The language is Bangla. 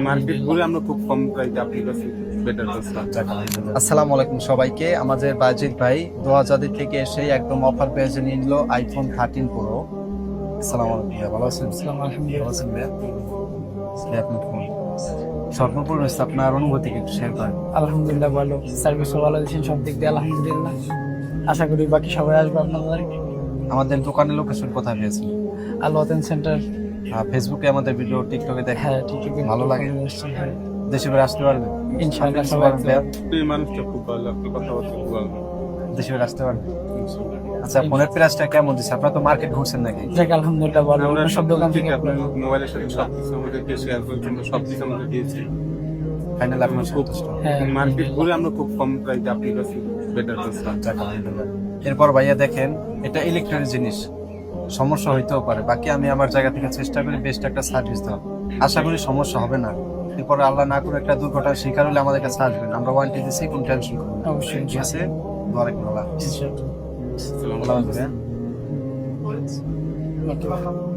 মার্কেট ঘুরে আমরা খুব কম প্রাইসে আপনার কাছে বেটার করছিলাম। আসসালামু আলাইকুম সবাইকে। আমাদের বাজিদ ভাই 2000 থেকে এসে একদম অফার পেয়েছে নিয়ে নিল আইফোন 13 প্রো। আসসালামু আলাইকুম ভাইয়া, ভালো আছেন? ভালো আছেন ভাইয়া? আপনার ফোন স্বপ্নপূর্ণ হয়েছে, আপনার অনুভূতি একটু শেয়ার করেন। আলহামদুলিল্লাহ ভালো, সার্ভিসও ভালো দিচ্ছেন সব দিক দিয়ে আলহামদুলিল্লাহ। আশা করি বাকি সবাই আসবে আপনাদের। আমাদের দোকানের লোকেশন কোথায় পেয়েছেন? আল ওয়াতেন সেন্টার। ফেসবুকে আমাদের ভিডিও, টিকটকে দেখেন? হ্যাঁ ঠিক আছে, ভালো লাগে? দেশে বেড়ে আসতে পারবেন ইনশাআল্লাহ আপনি? সবাই ভাইয়া এই মানুষটা খুব ভালো, আপনার কথাবার্তা খুব ভালো। দেশে বেড়ে আসতে পারবেন? আচ্ছা, ফোনের প্রাইসটা কেমন দিচ্ছে? আপনারা তো মার্কেট ঘুরছেন নাকি? যাক আলহামদুলিল্লাহ ভালো, আমরা সব দোকান থেকে আপনার মোবাইলের সাথে সবকিছু আমাদেরকে শেয়ার করার জন্য সবকিছু আমাদের দিয়েছে। ফাইনাল আপনার সন্তুষ্ট? হ্যাঁ মার্কেট ঘুরে আমরা খুব কম প্রাইসে আপনার কাছে বেটার করছিলাম। এরপর ভাইয়া দেখেন, এটা ইলেকট্রনিক জিনিস, সমস্যা হইতেও পারে। বাকি আমি আমার জায়গা থেকে চেষ্টা করি বেস্ট একটা সার্ভিস দেওয়ার। আশা করি সমস্যা হবে না। এরপরে আল্লাহ না করে একটা দুর্ঘটনার শিকার হলে আমাদের কাছে আসবেন, আমরা ওয়ারেন্টি দিচ্ছি, কোনো টেনশন করবেন না। অবশ্যই ঠিক আছে? দোয়া রাখবেন। আল্লাহ হাফেজ। ইনশাআল্লাহ। আল্লাহ হাফেজ ভাইয়া। Okay.